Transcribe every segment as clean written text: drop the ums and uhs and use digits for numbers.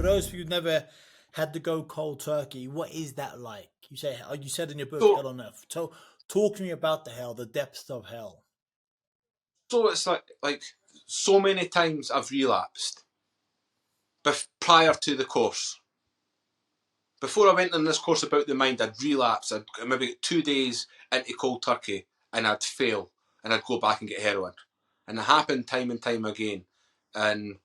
those who never had to go cold turkey, what is that like? You said in your book So, Hell on Earth. So talk to me about the hell, the depths of hell. so it's like so many times I've relapsed prior to the course. Before I went on this course about the mind, I'd relapse. I'd maybe get 2 days into cold turkey and I'd fail and I'd go back and get heroin. And it happened time and time again. And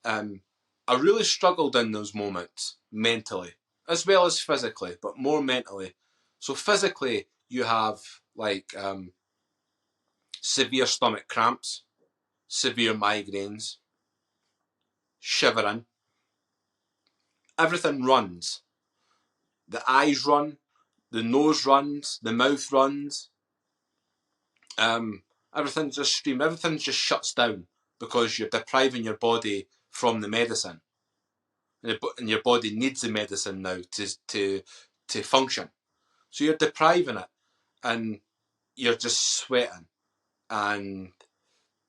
I really struggled in those moments mentally, as well as physically, but more mentally. So physically, you have like severe stomach cramps, severe migraines, shivering. Everything runs. The eyes run, the nose runs, the mouth runs. Everything just screams. Everything just shuts down because you're depriving your body from the medicine, and your body needs the medicine now to function. So you're depriving it, and you're just sweating, and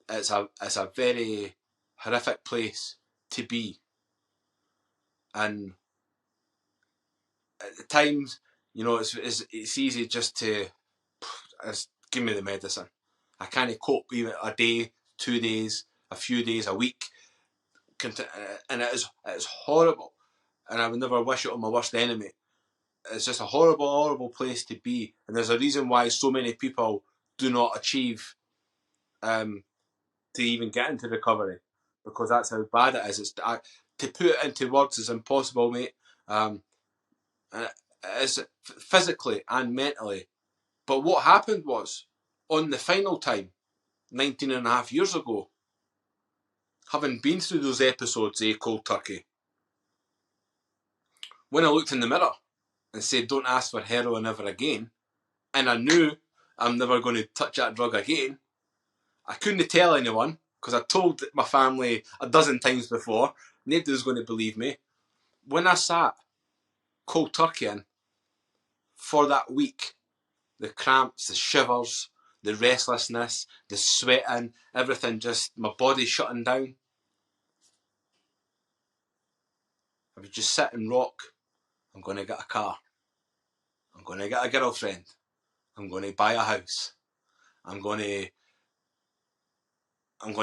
it's a very horrific place to be. And at times, it's easy just to give me the medicine. I can't cope even a day, 2 days, a few days, a week, and it's horrible. And I would never wish it on my worst enemy. It's just a horrible, horrible place to be. And there's a reason why so many people do not achieve to even get into recovery, because that's how bad it is. To put it into words is impossible, mate. It's physically and mentally. But what happened was, on the final time, 19 and a half years ago, having been through those episodes of cold turkey, when I looked in the mirror and said, don't ask for heroin ever again, and I knew I'm never going to touch that drug again, I couldn't tell anyone, because I told my family a dozen times before. Nobody was going to believe me. When I sat cold turkey in for that week, the cramps, the shivers, the restlessness, the sweating, everything, just my body shutting down, I would just sit and rock. I'm going to get a car. I'm going to get a girlfriend. I'm going to buy a house. I'm going to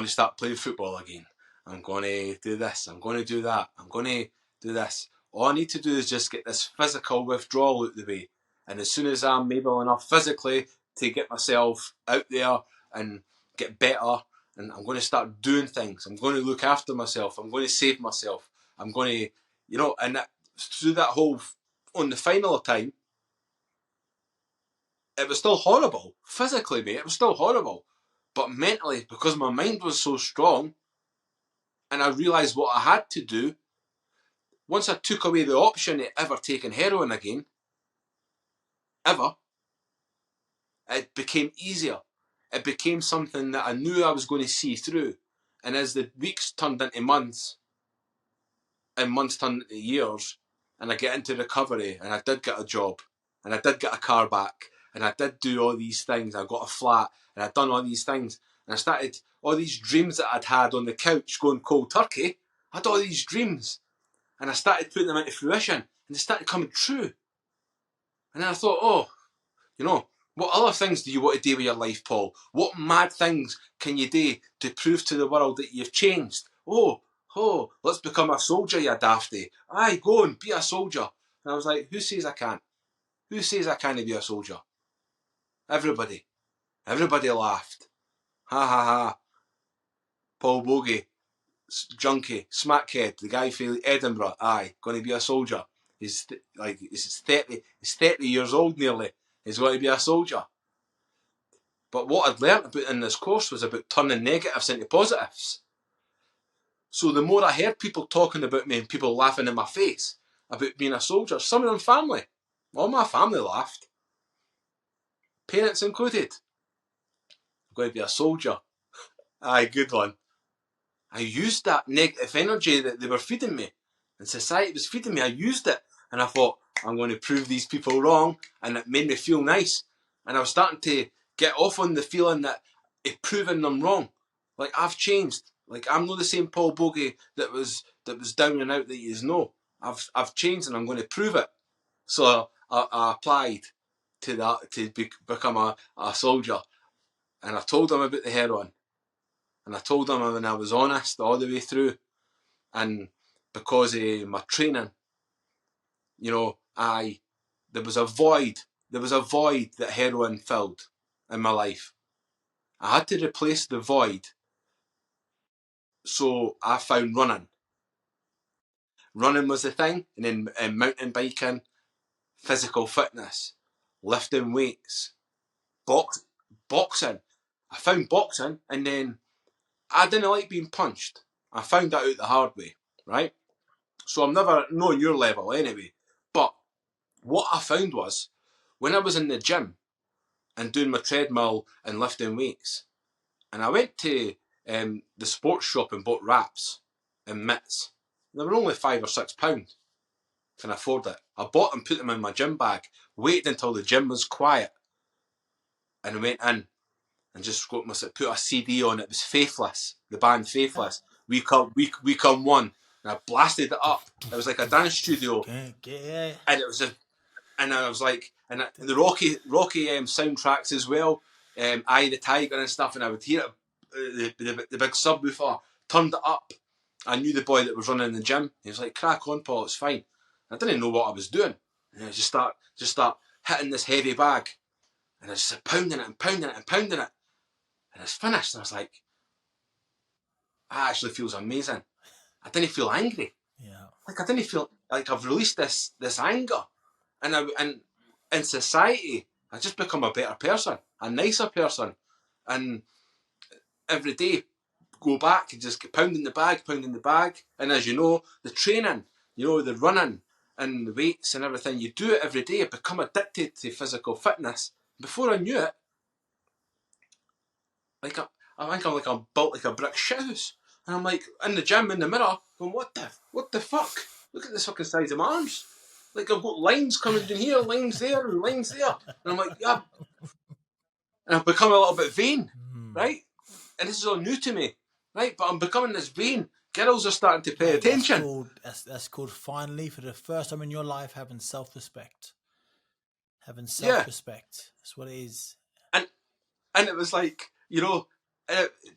start playing football again. I'm going to do this. I'm going to do that. I'm going to do this. All I need to do is just get this physical withdrawal out the way. And as soon as I'm able enough physically to get myself out there and get better, and I'm going to start doing things. I'm going to look after myself. I'm going to save myself. I'm going to, and through that whole, on the final time, it was still horrible. Physically, mate, it was still horrible. But mentally, because my mind was so strong, and I realised what I had to do, once I took away the option of ever taking heroin again, ever, it became easier. It became something that I knew I was going to see through. And as the weeks turned into months, and months turned into years, and I get into recovery, and I did get a job, and I did get a car back, and I did do all these things. I got a flat, and I'd done all these things, and I started all these dreams that I'd had on the couch going cold turkey. I had all these dreams, and I started putting them into fruition, and they started coming true. And then I thought, what other things do you want to do with your life, Paul? What mad things can you do to prove to the world that you've changed? Let's become a soldier, you dafty. Aye, go and be a soldier. And I was like, who says I can't? Who says I can't be a soldier? Everybody. Everybody laughed. Ha ha ha. Paul Boggie, junkie, smackhead, the guy from Edinburgh, aye, going to be a soldier. He's 30 years old nearly. He's going to be a soldier. But what I'd learnt about in this course was about turning negatives into positives. So the more I heard people talking about me and people laughing in my face about being a soldier, some of them family, all my family laughed, parents included. I'm going to be a soldier. Aye, good one. I used that negative energy that they were feeding me and society was feeding me. I used it and I thought, I'm going to prove these people wrong, and it made me feel nice. And I was starting to get off on the feeling that of proving them wrong. Like, I've changed. Like, I'm not the same Paul Boggie that was down and out that you know. I've changed, and I'm going to prove it. So I applied to that to become a soldier, and I told them about the heroin, and I told them when I was honest all the way through, and because of my training, you know, there was a void that heroin filled in my life. I had to replace the void, so I found running. Running was the thing, and then mountain biking, physical fitness, lifting weights, boxing. I found boxing, and then I didn't like being punched. I found that out the hard way, right? So I'm never on your level anyway. But what I found was, when I was in the gym and doing my treadmill and lifting weights, and I went to the sports shop and bought wraps and mitts. They were only £5 or £6. Can afford it. I bought them, put them in my gym bag, waited until the gym was quiet, and went in and just put a CD on. It was Faithless, the band Faithless. We come one, and I blasted it up. It was like a dance studio, and it was and I was like, and the Rocky soundtracks as well, Eye of the Tiger and stuff, and I would hear it, the big subwoofer turned it up. I knew the boy that was running the gym. He was like, "Crack on, Paul, it's fine." I didn't know what I was doing. And I just start hitting this heavy bag, and I just started pounding it and pounding it and pounding it, and it's finished. And I was like, "That actually feels amazing." I didn't feel angry. Yeah. Like, I didn't feel like I've released this anger, and in society, I just become a better person, a nicer person, and every day go back and just get pounding the bag, and as you know, the training, the running and the weights and everything, you do it every day. I become addicted to physical fitness. Before I knew it, like I think I'm built like a brick shithouse, and I'm like in the gym in the mirror going, what the fuck? Look at this fucking size of my arms. Like, I've got lines coming down here, lines there, and lines there, and I'm like, yeah. And I've become a little bit vain, right? And this is all new to me, right? But I'm becoming this vain. Girls are starting to pay attention. That's called finally, for the first time in your life, having self-respect. Having Yeah. self-respect. That's what it is. And it was like,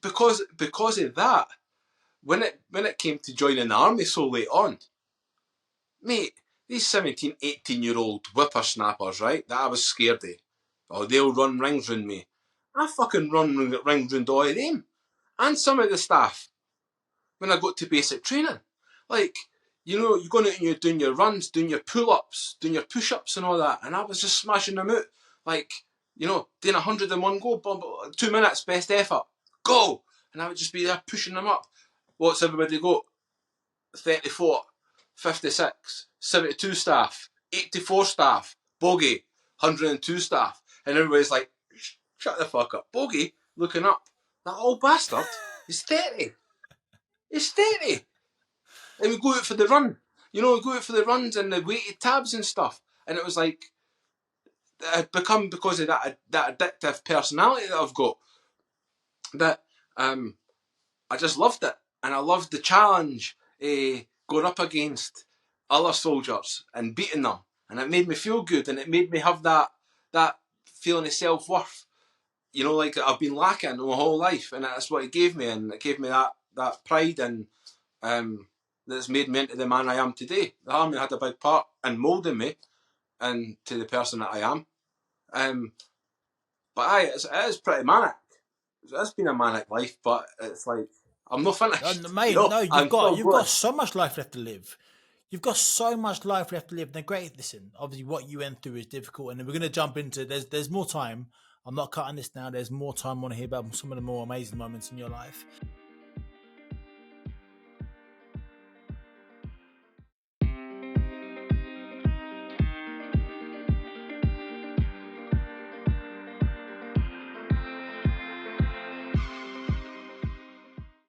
because of that, when it came to joining the army so late on, mate, these 17, 18-year-old whippersnappers, right, that I was scared of, oh, they'll run rings round me. I fucking run rings round all of them. And some of the staff, when I got to basic training. Like, you're going out and you're doing your runs, doing your pull-ups, doing your push-ups and all that, and I was just smashing them out. Like, doing 100 in one go, 2 minutes, best effort, go! And I would just be there pushing them up. What's everybody got? 34, 56, 72 staff, 84 staff, Bogey, 102 staff. And everybody's like, shut the fuck up. Bogey, looking up, that old bastard is 30. He's 30. And we go out for the run. We go out for the runs and the weighted tabs and stuff. And it was like, it had become, because of that addictive personality that I've got, that I just loved it. And I loved the challenge, going up against other soldiers and beating them. And it made me feel good, and it made me have that feeling of self-worth, like I've been lacking my whole life. And that's what it gave me. And it gave me that pride, and that's made me into the man I am today. The army had a big part in moulding me into the person that I am. But it is pretty manic. It's been a manic life, but it's like, I'm not finished. Mate, no, you've got so much life left to live. You've got so much life left to live. Now, great. Listen, obviously, what you went through is difficult, and we're going to jump into. There's more time. I'm not cutting this now. There's more time. I want to hear about some of the more amazing moments in your life.